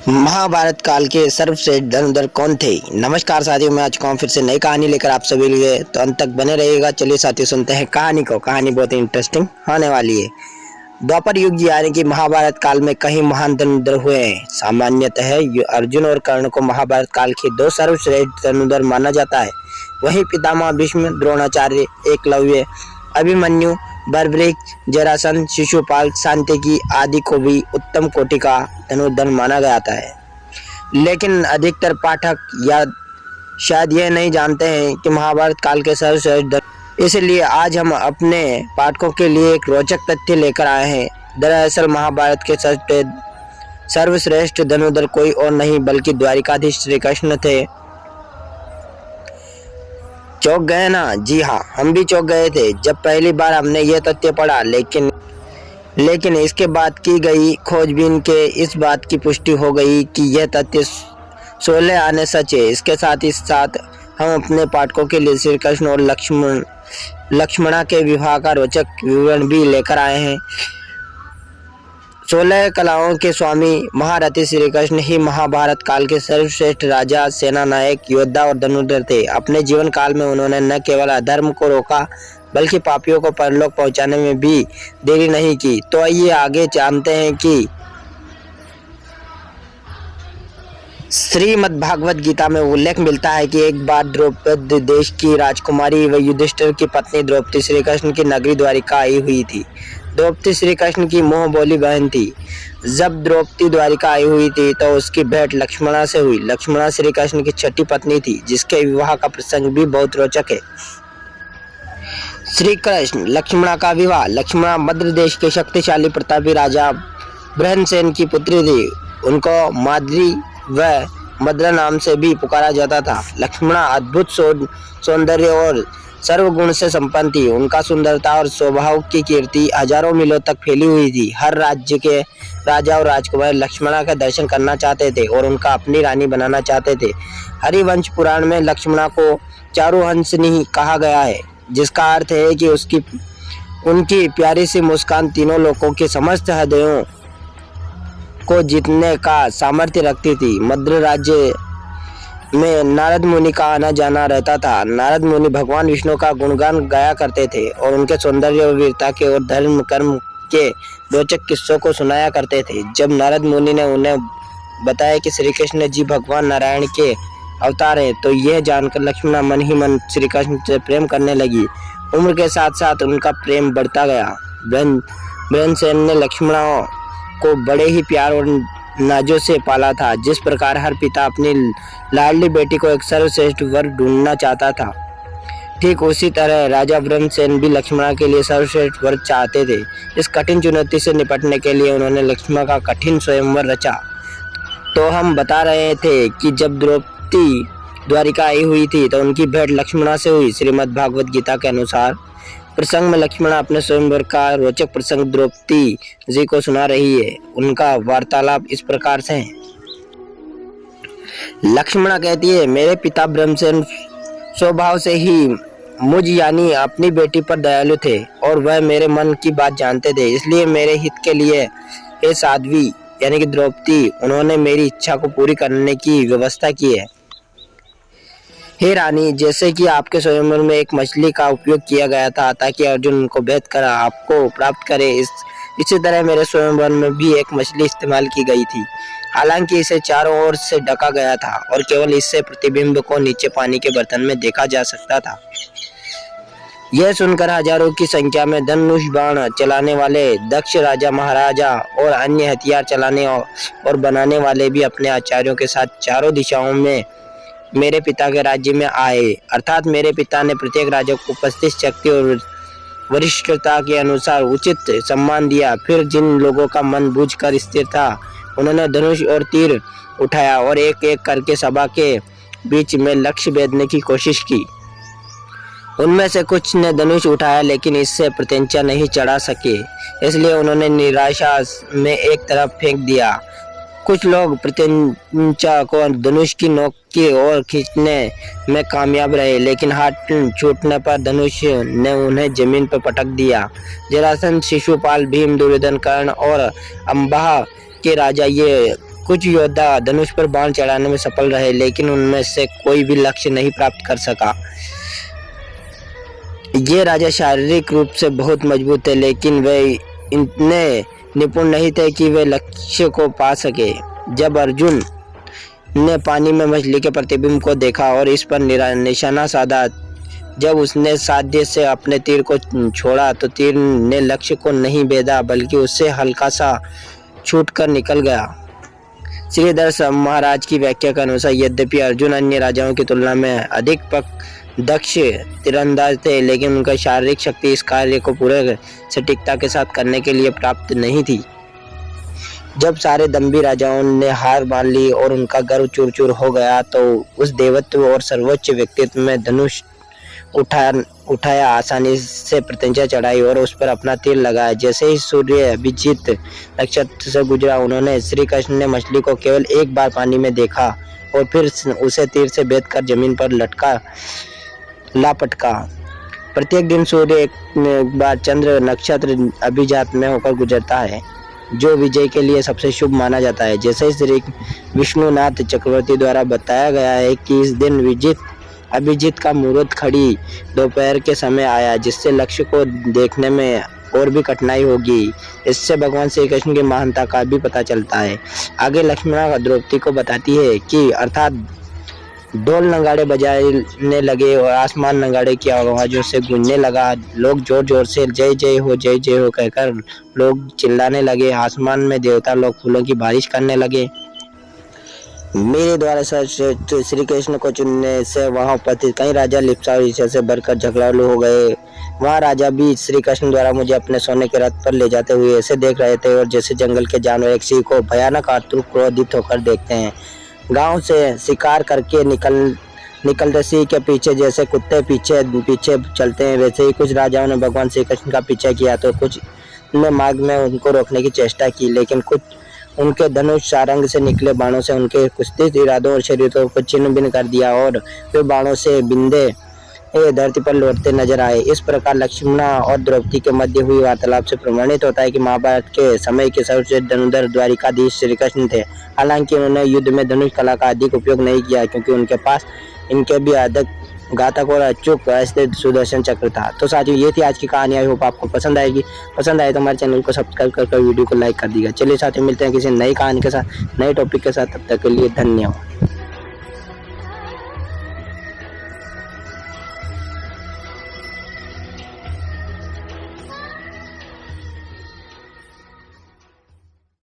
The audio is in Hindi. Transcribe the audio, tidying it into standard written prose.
महाभारत काल के सर्वश्रेष्ठ धनुर्धर कौन थे। नमस्कार साथियों, मैं आ चुका हूँ फिर से नई कहानी लेकर आप सभी लिए, तो अंत तक बने रहिएगा। चलिए साथियों, सुनते हैं कहानी को। कहानी बहुत ही इंटरेस्टिंग होने वाली है। द्वापर युग यानी कि महाभारत काल में कई महान धनुर्धर हुए हैं। सामान्यतः अर्जुन और कर्ण को महाभारत काल के दो सर्वश्रेष्ठ धनुर्धर माना जाता है। वहीं पितामह भीष्म, द्रोणाचार्य, एकलव्य, अभिमन्यु, बर्बरीक, जरासंध, शिशुपाल, सात्यकी आदि को भी उत्तम कोटि का धनुर्धर माना जाता है। लेकिन अधिकतर पाठक या शायद यह नहीं जानते हैं कि महाभारत काल के सर्वश्रेष्ठ, इसलिए आज हम अपने पाठकों के लिए एक रोचक तथ्य लेकर आए हैं। दरअसल महाभारत के सर्वश्रेष्ठ धनुर्धर कोई और नहीं बल्कि द्वारिकाधीश श्री कृष्ण थे। चौंक गए ना? जी हाँ, हम भी चौंक गए थे जब पहली बार हमने यह तथ्य पढ़ा। लेकिन इसके बाद की गई खोजबीन के इस बात की पुष्टि हो गई कि यह तथ्य 16 आने सच है। इसके साथ ही साथ हम अपने पाठकों के लिए श्री कृष्ण और लक्ष्मणा के विवाह का रोचक विवरण भी लेकर आए हैं। 16 कलाओं के स्वामी महारथी श्री कृष्ण ही महाभारत काल के सर्वश्रेष्ठ राजा, सेना नायक, योद्धा और धनुर्धर थे। अपने जीवन काल में उन्होंने न केवल अधर्म को रोका बल्कि पापियों को परलोक पहुंचाने में भी देरी नहीं की। तो आइए आगे जानते हैं कि श्रीमद् भागवत गीता में उल्लेख मिलता है कि एक बार द्रौपदी देश की राजकुमारी व युधिष्ठिर की पत्नी द्रौपदी श्री कृष्ण की नगरी द्वारिका आई हुई थी। द्रौपदी श्री कृष्ण की मुंह बोली बहन थी। जब द्रौपदी द्वारिका आई हुई थी तो उसकी भेंट लक्ष्मणा से हुई। लक्ष्मणा श्री कृष्ण की छठी पत्नी थी, जिसके विवाह का प्रसंग भी बहुत रोचक है। श्री कृष्ण लक्ष्मणा का विवाह। लक्ष्मणा मद्र देश के शक्तिशाली प्रतापी राजा बृहनसेन की पुत्री थी। उनको माद्री व मद्रा नाम से भी पुकारा जाता था। लक्ष्मणा अद्भुत सौंदर्य और सर्वगुण से संपन्न थी। उनका सुंदरता और स्वभाव की कीर्ति हजारों मीलों तक फैली हुई थी। हर राज्य के राजा और राजकुमार लक्ष्मणा का दर्शन करना चाहते थे और उनका अपनी रानी बनाना चाहते थे। हरिवंश पुराण में लक्ष्मणा को चारुहंसनी कहा गया है, जिसका अर्थ है कि उनकी प्यारी सी मुस्कान तीनों लोकों के समस्त हृदयों को जीतने का सामर्थ्य रखती थी। मद्र राज्य में नारद मुनि का आना जाना रहता था। नारद मुनि भगवान विष्णु का गुणगान गाया करते थे और उनके सौंदर्य और वीरता के और धर्म कर्म के रोचक किस्सों को सुनाया करते थे। जब नारद मुनि ने उन्हें बताया कि श्री कृष्ण जी भगवान नारायण के अवतार हैं, तो यह जानकर लक्ष्मणा मन ही मन श्री कृष्ण से प्रेम करने लगी। उम्र के साथ साथ उनका प्रेम बढ़ता गया। बृहनसेन ने लक्ष्मणा को बड़े ही प्यार और नाजों से पाला था। जिस प्रकार हर पिता अपनी लाडली बेटी को एक सर्वश्रेष्ठ वर ढूंढना चाहता था, ठीक उसी तरह राजा बृहनसेन भी लक्ष्मणा के लिए सर्वश्रेष्ठ वर चाहते थे। इस कठिन चुनौती से निपटने के लिए उन्होंने लक्ष्मणा का कठिन स्वयंवर रचा। तो हम बता रहे थे कि जब द्रौपदी द्वारिका आई हुई थी तो उनकी भेंट लक्ष्मणा से हुई। श्रीमद् भागवत गीता के अनुसार प्रसंग में लक्ष्मणा अपने स्वयंवर का रोचक प्रसंग द्रौपदी जी को सुना रही है। उनका वार्तालाप इस प्रकार से है। लक्ष्मणा कहती है, मेरे पिता बृहनसेन स्वभाव से ही मुझ यानी अपनी बेटी पर दयालु थे और वह मेरे मन की बात जानते थे। इसलिए मेरे हित के लिए हे साध्वी यानी कि द्रौपदी, उन्होंने मेरी इच्छा को पूरी करने की व्यवस्था की है। हे रानी, जैसे कि आपके स्वयंवर में एक मछली का उपयोग किया गया था ताकि अर्जुन उनको भेद कर आपको प्राप्त करे, इसी तरह मेरे स्वयंवर में भी एक मछली इस्तेमाल की गई थी। हालांकि इसे चारों ओर से ढका गया था और केवल इससे प्रतिबिंब को नीचे पानी के बर्तन में देखा जा सकता था। यह सुनकर हजारों की संख्या में धनुष बाण चलाने वाले दक्ष राजा, महाराजा और अन्य हथियार चलाने और बनाने वाले भी अपने आचार्यों के साथ चारों दिशाओं में मेरे पिता के राज्य में आए। अर्थात मेरे पिता ने प्रत्येक राजा को उपस्थित शक्ति और वरिष्ठता के अनुसार उचित सम्मान दिया। फिर जिन लोगों का मन बूझकर स्थिर था, उन्होंने धनुष और तीर उठाया और एक एक करके सभा के बीच में लक्ष्य भेदने की कोशिश की। उनमें से कुछ ने धनुष उठाया लेकिन इससे प्रत्यंचा नहीं चढ़ा सके, इसलिए उन्होंने निराशा में एक तरफ फेंक दिया। कुछ लोग प्रत्यंचा को धनुष की नोक की ओर खींचने में कामयाब रहे, लेकिन हाथ छूटने पर धनुष ने उन्हें जमीन पर पटक दिया। जरासंध, शिशुपाल, भीम, दुर्योधन, कर्ण और अंबाह के राजा ये कुछ योद्धा धनुष पर बाण चढ़ाने में सफल रहे, लेकिन उनमें से कोई भी लक्ष्य नहीं प्राप्त कर सका। ये राजा शारीरिक रूप से बहुत मजबूत थे, लेकिन वे इतने निपुण नहीं थे कि वे लक्ष्य को पा सके। जब अर्जुन ने पानी में मछली के प्रतिबिंब को देखा और इस पर निशाना साधा, जब उसने साध्य से अपने तीर को छोड़ा तो तीर ने लक्ष्य को नहीं भेदा, बल्कि उससे हल्का सा छूटकर निकल गया। श्रीधर महाराज की व्याख्या के अनुसार यद्यपि अर्जुन अन्य राजाओं की तुलना में अधिक दक्ष तीरंदाज थे, लेकिन उनका शारीरिक शक्ति इस कार्य को पूरे सटीकता के साथ करने के लिए पर्याप्त नहीं थी। जब सारे दंभी राजाओं ने हार मान ली और उनका गर्व चूर चूर हो गया, तो उस देवत्व और सर्वोच्च व्यक्तित्व में धनुष उठाया, आसानी से प्रत्यंचा चढ़ाई और उस पर अपना तीर लगाया। जैसे ही सूर्य अभिजीत नक्षत्र से गुजरा, उन्होंने श्री कृष्ण ने मछली को केवल एक बार पानी में देखा और फिर उसे तीर से भेद कर जमीन पर लापटका। प्रत्येक दिन सूर्य एक बार चंद्र नक्षत्र अभिजात में होकर गुजरता है, जो विजय के लिए सबसे शुभ माना जाता है। जैसे श्री विष्णुनाथ चक्रवर्ती द्वारा बताया गया है कि इस दिन अभिजीत का मुहूर्त खड़ी दोपहर के समय आया, जिससे लक्ष्य को देखने में और भी कठिनाई होगी। इससे भगवान श्री कृष्ण की महानता का भी पता चलता है। आगे लक्ष्मणा द्रौपदी को बताती है कि अर्थात ढोल नगाड़े बजाने लगे और आसमान नगाड़े की आवाजों से गूंजने लगा। लोग जोर जोर से जय जय हो कहकर लोग चिल्लाने लगे। आसमान में देवता लोग फूलों की बारिश करने लगे। मेरे द्वारा श्री कृष्ण को चुनने से वहां उपस्थित कई राजा लिप्सा और ईर्ष्या से भरकर झगड़ालू हो गए। वहां राजा भी श्री कृष्ण द्वारा मुझे अपने सोने के रथ पर ले जाते हुए ऐसे देख रहे थे, और जैसे जंगल के जानवर एक सिंह को भयानक आतुर क्रोधित होकर देखते हैं। गांव से शिकार करके निकलते सिंह के पीछे जैसे कुत्ते पीछे चलते हैं, वैसे ही कुछ राजाओं ने भगवान श्री कृष्ण का पीछा किया। तो कुछ ने मार्ग में उनको रोकने की चेष्टा की, लेकिन कुछ उनके धनुष सारंग से निकले बाणों से उनके कुत्सित इरादों और शरीरों को छिन्न भिन्न कर दिया और वे बाणों से बिंदे धरती पर लौटते नजर आए। इस प्रकार लक्ष्मणा और द्रौपदी के मध्य हुई वार्तालाप से प्रमाणित होता है कि महाभारत के समय के सर्वश्रेष्ठ धनुर्धर द्वारिकाधीश श्री कृष्ण थे। हालांकि उन्होंने युद्ध में धनुष कला का अधिक उपयोग नहीं किया, क्योंकि उनके पास इनके भी अधिक घातक और अचूक अस्त्र सुदर्शन चक्र था। तो साथियों, ये थी आज की कहानी। आई होप आपको पसंद आएगी। पसंद आए तो हमारे चैनल को सब्सक्राइब कर वीडियो को लाइक कर दीजिएगा। चलिए साथियों, मिलते हैं किसी नई कहानी के साथ, नए टॉपिक के साथ। तब तक के लिए धन्यवाद।